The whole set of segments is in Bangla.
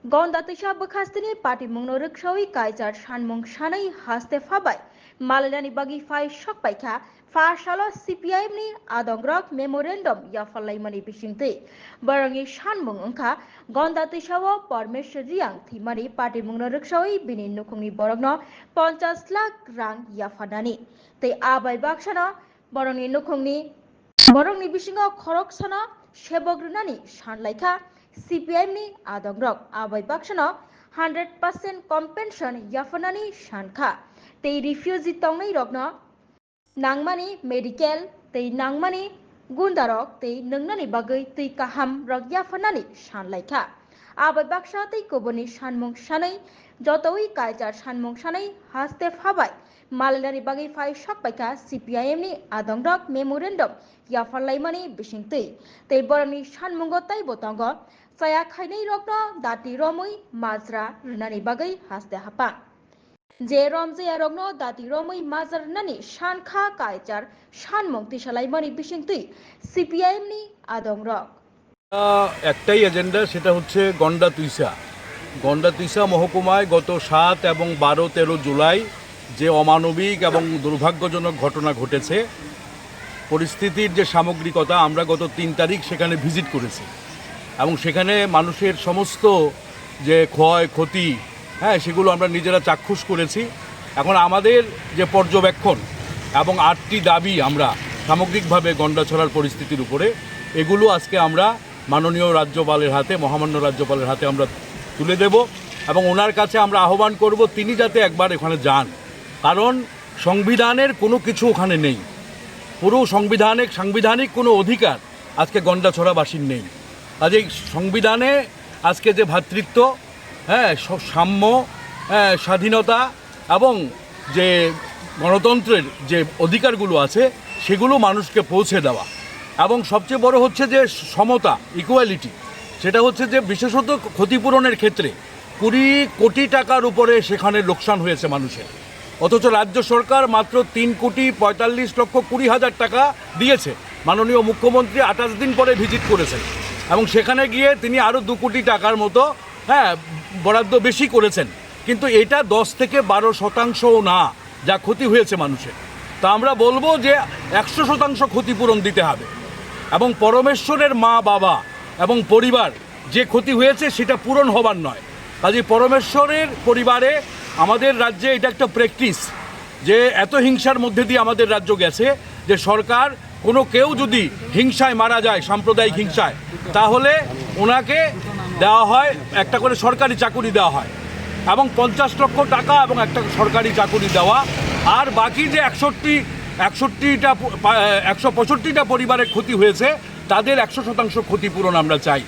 Gondatisha Bakastini Party Mungno Rikshawi Kaijar Shanmung Shanai Haste Fabai Malalani Bagi Fai Shokpaika Fashalo CPIM ni Adongrok Memorandum Yafalaimani Bishinte Barangi Shanmung Unka Gondatishawa Parmeshwar Riang Thimari Party Mungno Rikshawi Bini Nukungi Borogno 50 lakh rang Yafanani Te Abai Bakshana Barangi Nukungni Borongni Bishingo Khoroksana Shebogrunani Shanlaika CPIM ni Adongrok Abai Bakshana 100% compensation Yafanani Shankha Te refugee Tongai Rogna Nangmani medical Te Nangmani Gundarok Te Nungnani Bagai Te Kaham Rog Yafanani Shanlaika Abai Baksha Te Koboni Shanmung Shanai Jotoi Kaijar Shanmung Shanai Haste Fabai Malalani Bagi Fai Shokpaika CPIM ni Adongrok Memorandum Yafalaimani Bishingtei Te Borani Shanmungotai Botongo Saya Khainai Rogno Dati Romui Mazra Runani Bagai Haste Hapa Je Romze Rogno Dati Romui Mazra Runani Shankha Kaijar Shanmung Tishalaimani Bishingtei CPIM ni Adongrok একটাই এজেন্ডা সেটা হচ্ছে গন্ডাতুইসা মহকুমায় গত 7 এবং 12-13 জুলাই যে অমানবিক এবং দুর্ভাগ্যজনক ঘটনা ঘটেছে পরিস্থিতির যে সামগ্রিকতা আমরা গত 3 তারিখ সেখানে ভিজিট করেছি এবং সেখানে মানুষের সমস্ত যে ক্ষয়ক্ষতি সেগুলো আমরা নিজেরা চাক্ষুষ করেছি এখন আমাদের যে পর্যবেক্ষণ এবং 8টি দাবি আমরা সামগ্রিকভাবে গন্ডাছড়ার পরিস্থিতির উপরে এগুলো আজকে আমরা মাননীয় রাজ্যপালের হাতে মহামান্য রাজ্যপালের হাতে আমরা তুলে দেব এবং ওনার কাছে আমরা আহ্বান করব তিনি যাতে একবার এখানে যান কারণ সংবিধানের কোনো কিছু ওখানে নেই পুরো সাংবিধানিক কোনো অধিকার আজকে গন্ডাছড়াবাসীর নেই কাজেই সংবিধানে আজকে যে ভ্রাতৃত্ব সাম্য স্বাধীনতা এবং যে গণতন্ত্রের যে অধিকারগুলো আছে সেগুলো মানুষকে পৌঁছে দেওয়া এবং সবচেয়ে বড় হচ্ছে যে সমতা ইকুয়ালিটি সেটা হচ্ছে যে বিশেষত ক্ষতিপূরণের ক্ষেত্রে 20 কোটি টাকার উপরে সেখানে লোকসান হয়েছে মানুষের অথচ রাজ্য সরকার মাত্র 3,45,20,00,000 টাকা দিয়েছে মাননীয় মুখ্যমন্ত্রী 28 দিন পরে ভিজিট করেছেন এবং সেখানে গিয়ে তিনি আরও 2 কোটি টাকার মতো বরাদ্দ বেশি করেছেন কিন্তু এটা 10 থেকে 12% না যা ক্ষতি হয়েছে মানুষের তা আমরা বলবো যে 100% ক্ষতিপূরণ দিতে হবে এবং পরমেশ্বরের মা বাবা এবং পরিবার যে ক্ষতি হয়েছে সেটা পূরণ হবার নয় কাজে পরমেশ্বরের পরিবারে আমাদের রাজ্যে এটা একটা প্র্যাকটিস যে এত হিংসার মধ্যে দিয়ে আমাদের রাজ্য গেছে যে সরকার কেউ যদি হিংসায় মারা যায় সাম্প্রদায়িক হিংসায় তাহলে ওনাকে দেওয়া হয় একটা করে সরকারি চাকুরি দেওয়া হয় এবং 50 লক্ষ টাকা এবং একটা সরকারি চাকুরি দেওয়া আর বাকি যে 165টা পরিবারের ক্ষতি হয়েছে তাদের 100% ক্ষতিপূরণ আমরা চাই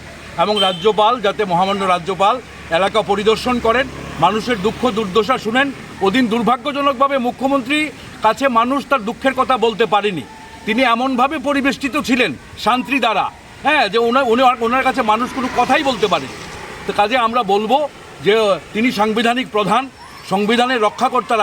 এবং রাজ্যপাল যাতে মহামান্য রাজ্যপাল এলাকা পরিদর্শন করেন মানুষের দুঃখ দুর্দশা শুনেন ওদিন দুর্ভাগ্যজনকভাবে মুখ্যমন্ত্রী কাছে মানুষ তার দুঃখের কথা বলতে পারেনি তিনি এমনভাবে পরিবেষ্টিত ছিলেন শান্তি দ্বারা যে ওনার কাছে মানুষ কোনো কথাই বলতে পারেনি তো কাজে আমরা বলবো যে তিনি সাংবিধানিক প্রধান সংবিধানের রক্ষাকর্তা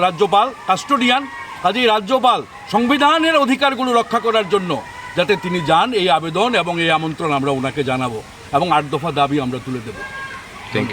রাজ্যপাল কাস্টোডিয়ান কাজেই রাজ্যপাল সংবিধানের অধিকারগুলো রক্ষা করার জন্য যাতে তিনি যান এই আবেদন এবং এই আমন্ত্রণ আমরা ওনাকে জানাবো এবং 8 দফা দাবি আমরা তুলে দেব। Thank you.